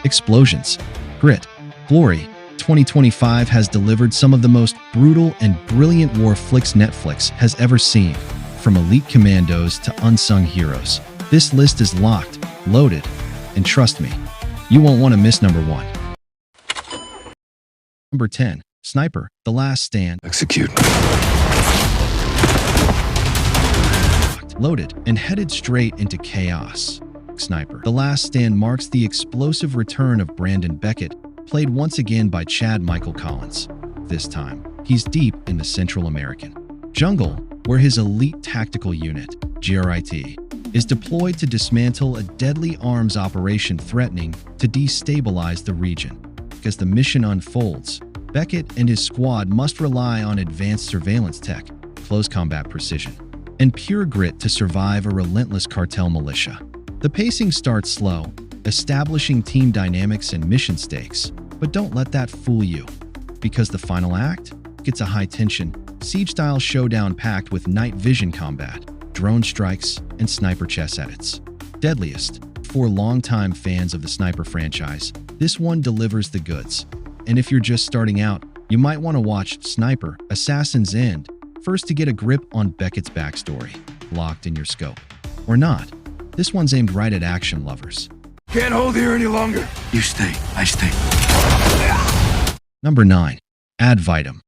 explosions, grit, glory. 2025 has delivered some of the most brutal and brilliant war flicks Netflix has ever seen, from elite commandos to unsung heroes. This list is locked, loaded, and trust me, you won't want to miss number 1. Number 10. Sniper, The Last Stand. Execute. Loaded and headed straight into chaos. Sniper, The Last Stand marks the explosive return of Brandon Beckett, played once again by Chad Michael Collins. This time, he's deep in the Central American jungle, where his elite tactical unit, GRIT, is deployed to dismantle a deadly arms operation threatening to destabilize the region. As the mission unfolds, Beckett and his squad must rely on advanced surveillance tech, close combat precision, and pure grit to survive a relentless cartel militia. The pacing starts slow, establishing team dynamics and mission stakes, but don't let that fool you, because the final act gets a high-tension, siege-style showdown packed with night vision combat, drone strikes, and sniper chess edits. Deadliest. For longtime fans of the Sniper franchise, this one delivers the goods. And if you're just starting out, you might want to watch Sniper: Assassin's End first to get a grip on Beckett's backstory, locked in your scope. Or not. This one's aimed right at action lovers. Can't hold here any longer. You stay, I stay. Number 9. Ad Vitam.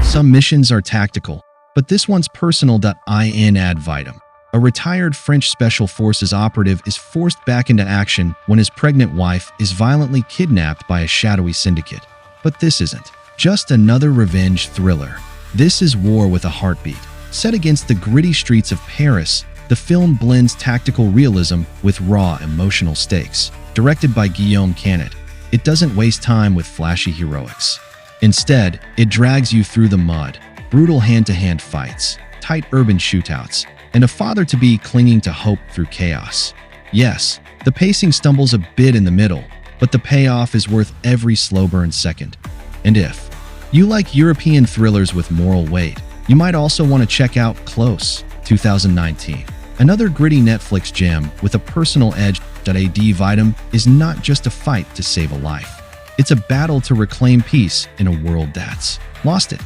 Some missions are tactical, but this one's personal. In Ad Vitam, a retired French Special Forces operative is forced back into action when his pregnant wife is violently kidnapped by a shadowy syndicate. But this isn't just another revenge thriller. This is war with a heartbeat. Set against the gritty streets of Paris, the film blends tactical realism with raw emotional stakes. Directed by Guillaume Canet, it doesn't waste time with flashy heroics. Instead, it drags you through the mud, brutal hand-to-hand fights, tight urban shootouts, and a father-to-be clinging to hope through chaos. Yes, the pacing stumbles a bit in the middle, but the payoff is worth every slow-burn second. And if you like European thrillers with moral weight, you might also want to check out Close, 2019. Another gritty Netflix gem with a personal edge. Ad Vitam is not just a fight to save a life. It's a battle to reclaim peace in a world that's lost it.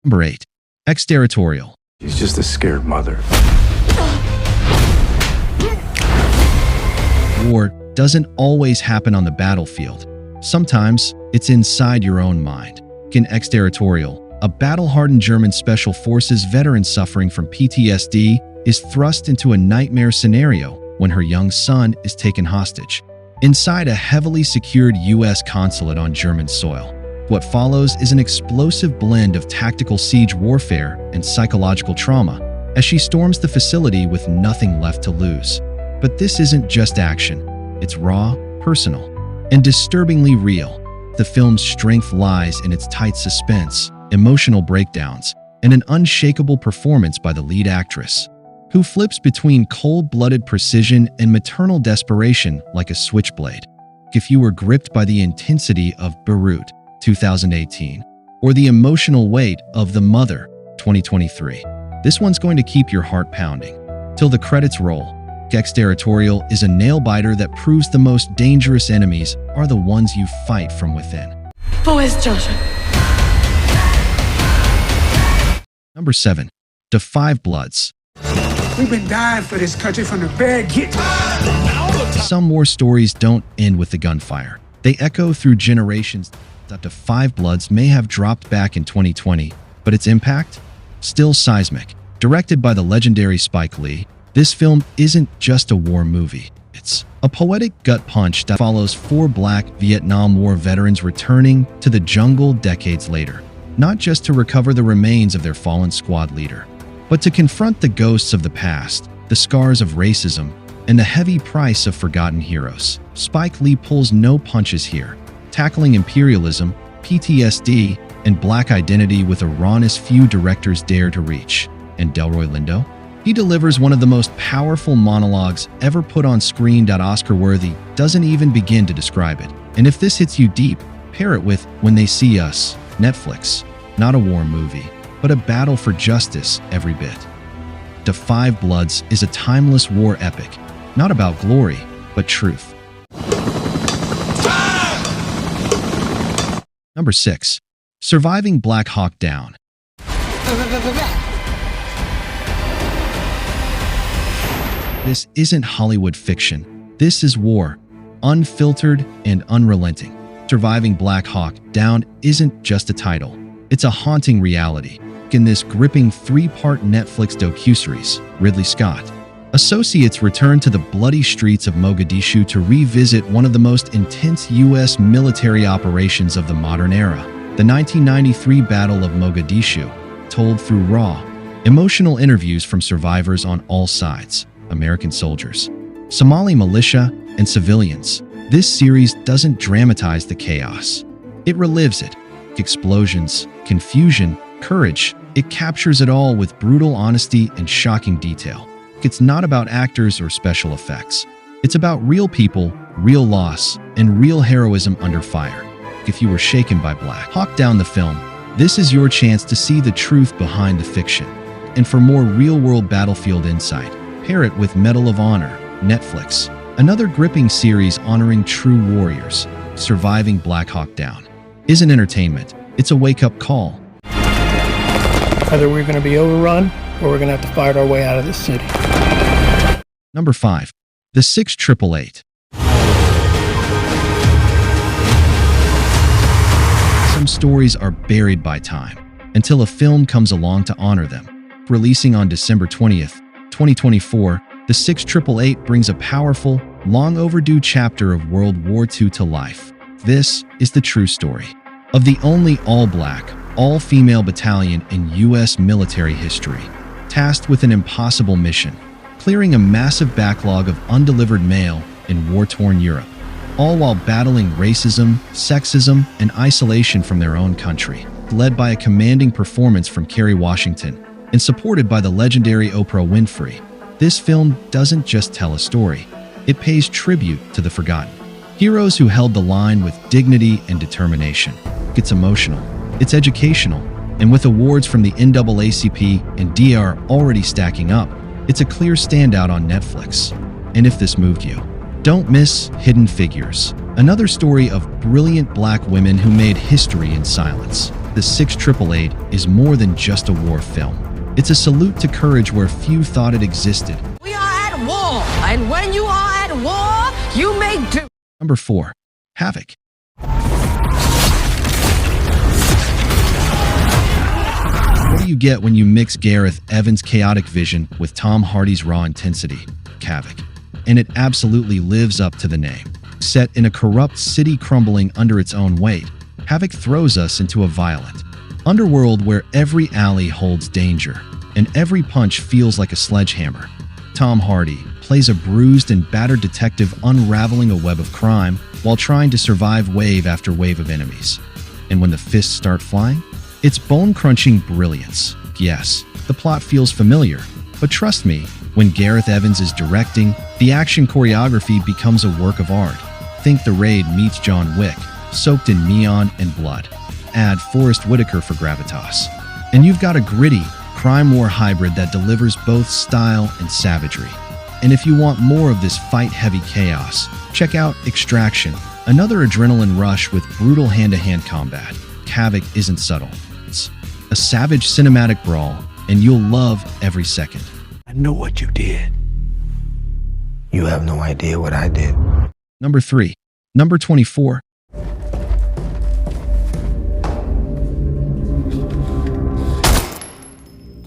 Number 8. Exterritorial. She's just a scared mother. War doesn't always happen on the battlefield. Sometimes it's inside your own mind. In Exterritorial, a battle-hardened German Special Forces veteran suffering from PTSD is thrust into a nightmare scenario when her young son is taken hostage. Inside a heavily secured U.S. consulate on German soil, what follows is an explosive blend of tactical siege warfare and psychological trauma as she storms the facility with nothing left to lose. But this isn't just action. It's raw, personal, and disturbingly real. The film's strength lies in its tight suspense, emotional breakdowns, and an unshakable performance by the lead actress, who flips between cold-blooded precision and maternal desperation like a switchblade. If you were gripped by the intensity of Beirut, 2018, or the emotional weight of The Mother, 2023, this one's going to keep your heart pounding. Till the credits roll, Exterritorial is a nail-biter that proves the most dangerous enemies are the ones you fight from within. Number 7. Da 5 Bloods. We've been dying for this country from the very get. Some war stories don't end with the gunfire. They echo through generations. Da 5 Bloods may have dropped back in 2020, but its impact? Still seismic. Directed by the legendary Spike Lee, this film isn't just a war movie. It's a poetic gut punch that follows 4 Black Vietnam War veterans returning to the jungle decades later, not just to recover the remains of their fallen squad leader, but to confront the ghosts of the past, the scars of racism, and the heavy price of forgotten heroes. Spike Lee pulls no punches here, tackling imperialism, PTSD, and Black identity with a rawness few directors dare to reach. And Delroy Lindo? He delivers one of the most powerful monologues ever put on screen. Oscar-worthy doesn't even begin to describe it. And if this hits you deep, pair it with When They See Us, Netflix. Not a war movie, but a battle for justice every bit. The Five Bloods is a timeless war epic, not about glory, but truth. Number 6. Surviving Black Hawk Down. This isn't Hollywood fiction. This is war, unfiltered and unrelenting. Surviving Black Hawk Down isn't just a title. It's a haunting reality. In this gripping 3-part Netflix docuseries, Ridley Scott associates return to the bloody streets of Mogadishu to revisit one of the most intense U.S. military operations of the modern era, the 1993 Battle of Mogadishu, told through raw, emotional interviews from survivors on all sides, American soldiers, Somali militia, and civilians. This series doesn't dramatize the chaos. It relives it. Explosions, confusion, courage. It captures it all with brutal honesty and shocking detail. It's not about actors or special effects. It's about real people, real loss, and real heroism under fire. If you were shaken by Black Hawk Down the film, this is your chance to see the truth behind the fiction. And for more real-world battlefield insight, pair it with Medal of Honor, Netflix, another gripping series honoring true warriors. Surviving Black Hawk Down isn't entertainment. It's a wake-up call. Either we're going to be overrun or we're going to have to fight our way out of this city. Number 5. The 6888. Some stories are buried by time until a film comes along to honor them. Releasing on December 20th, 2024, The 6888 brings a powerful, long overdue chapter of World War II to life. This is the true story of the only all-black, all-female battalion in U.S. military history, tasked with an impossible mission, clearing a massive backlog of undelivered mail in war-torn Europe, all while battling racism, sexism, and isolation from their own country. Led by a commanding performance from Kerry Washington and supported by the legendary Oprah Winfrey, this film doesn't just tell a story, it pays tribute to the forgotten. Heroes who held the line with dignity and determination. It's emotional, it's educational, and with awards from the NAACP and DR already stacking up, it's a clear standout on Netflix. And if this moved you, don't miss Hidden Figures, another story of brilliant Black women who made history in silence. The 6888 is more than just a war film. It's a salute to courage where few thought it existed. We are at war, and when you are at war, you make do. Number 4. Havoc. What do you get when you mix Gareth Evans' chaotic vision with Tom Hardy's raw intensity? Havoc. And it absolutely lives up to the name. Set in a corrupt city crumbling under its own weight, Havoc throws us into a violent underworld where every alley holds danger, and every punch feels like a sledgehammer. Tom Hardy plays a bruised and battered detective unraveling a web of crime while trying to survive wave after wave of enemies. And when the fists start flying, it's bone-crunching brilliance. Yes, the plot feels familiar, but trust me, when Gareth Evans is directing, the action choreography becomes a work of art. Think The Raid meets John Wick, soaked in neon and blood. Add Forrest Whitaker for gravitas, and you've got a gritty, crime war hybrid that delivers both style and savagery. And if you want more of this fight-heavy chaos, check out Extraction, another adrenaline rush with brutal hand-to-hand combat. Havoc isn't subtle. It's a savage cinematic brawl, and you'll love every second. I know what you did. You have no idea what I did. Number 3. Number 24.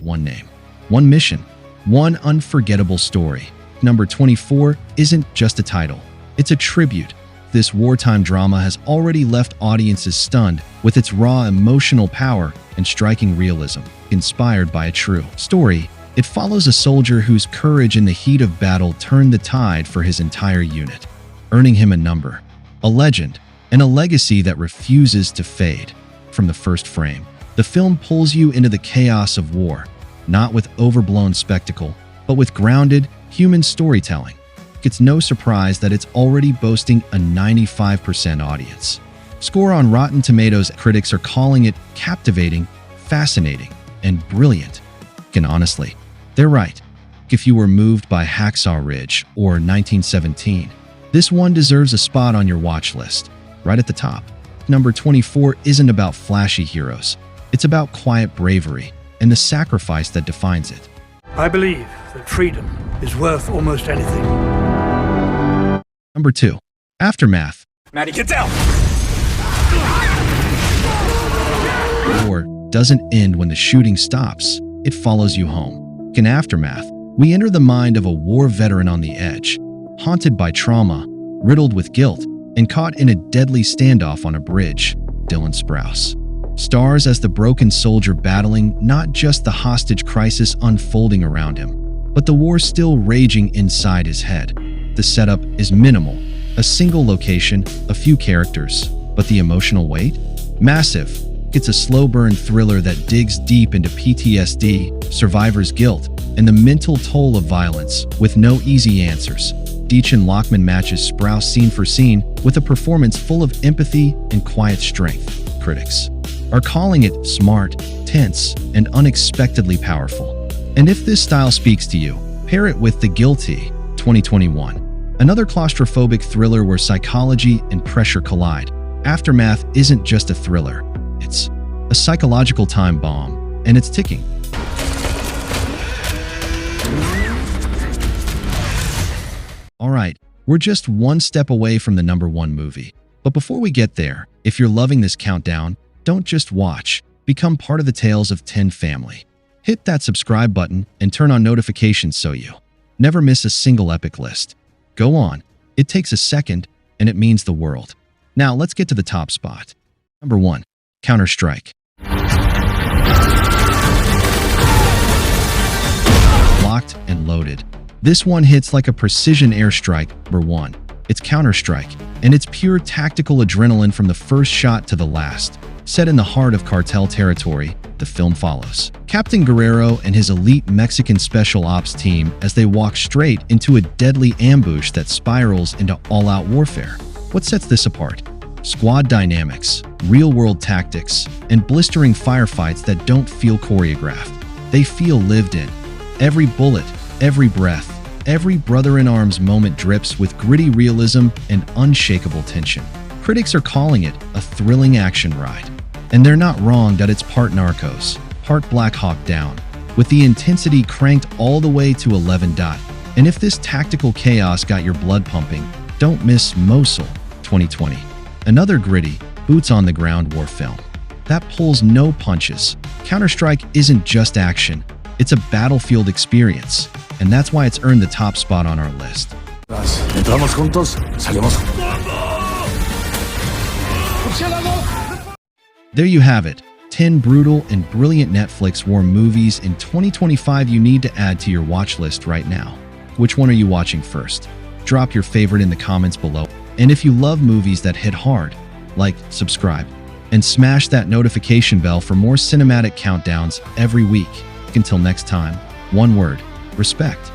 One name, one mission, one unforgettable story. Number 24 isn't just a title, it's a tribute. This wartime drama has already left audiences stunned with its raw emotional power and striking realism. Inspired by a true story, it follows a soldier whose courage in the heat of battle turned the tide for his entire unit, earning him a number, a legend, and a legacy that refuses to fade. From the first frame, the film pulls you into the chaos of war, not with overblown spectacle, but with grounded, human storytelling. It's no surprise that it's already boasting a 95% audience. Score on Rotten Tomatoes, critics are calling it captivating, fascinating, and brilliant. And honestly, they're right. If you were moved by Hacksaw Ridge or 1917, this one deserves a spot on your watch list, right at the top. Number 24 isn't about flashy heroes. It's about quiet bravery and the sacrifice that defines it. I believe that freedom is worth almost anything. Number 2. Aftermath. Maddie, get down! War doesn't end when the shooting stops. It follows you home. In Aftermath, we enter the mind of a war veteran on the edge, haunted by trauma, riddled with guilt, and caught in a deadly standoff on a bridge. Dylan Sprouse stars as the broken soldier battling not just the hostage crisis unfolding around him, but the war still raging inside his head. The setup is minimal, a single location, a few characters, but the emotional weight? Massive. It's a slow-burn thriller that digs deep into PTSD, survivor's guilt, and the mental toll of violence, with no easy answers. Deacon Lockman matches Sprouse scene for scene with a performance full of empathy and quiet strength. Critics are calling it smart, tense, and unexpectedly powerful. And if this style speaks to you, pair it with The Guilty, 2021. Another claustrophobic thriller where psychology and pressure collide. Aftermath isn't just a thriller. It's a psychological time bomb, and it's ticking. Alright, we're just one step away from the number 1 movie. But before we get there, if you're loving this countdown, don't just watch, become part of the Tales of 10 family. Hit that subscribe button and turn on notifications so you never miss a single epic list. Go on, it takes a second, and it means the world. Now let's get to the top spot. Number 1. Counterstrike. Locked and loaded. This one hits like a precision airstrike. Number 1. It's Counterstrike, and it's pure tactical adrenaline from the first shot to the last. Set in the heart of cartel territory, the film follows Captain Guerrero and his elite Mexican special ops team as they walk straight into a deadly ambush that spirals into all-out warfare. What sets this apart? Squad dynamics, real-world tactics, and blistering firefights that don't feel choreographed. They feel lived in. Every bullet, every breath, every brother-in-arms moment drips with gritty realism and unshakable tension. Critics are calling it a thrilling action ride. And they're not wrong that it's part Narcos, part Black Hawk Down, with the intensity cranked all the way to 11. And if this tactical chaos got your blood pumping, don't miss Mosul, 2020. Another gritty, boots-on-the-ground war film that pulls no punches. Counterstrike isn't just action, it's a battlefield experience, and that's why it's earned the top spot on our list. Entramos juntos, salimos. There you have it, 10 brutal and brilliant Netflix war movies in 2025 you need to add to your watch list right now. Which one are you watching first? Drop your favorite in the comments below. And if you love movies that hit hard, like, subscribe, and smash that notification bell for more cinematic countdowns every week. Until next time, one word: respect.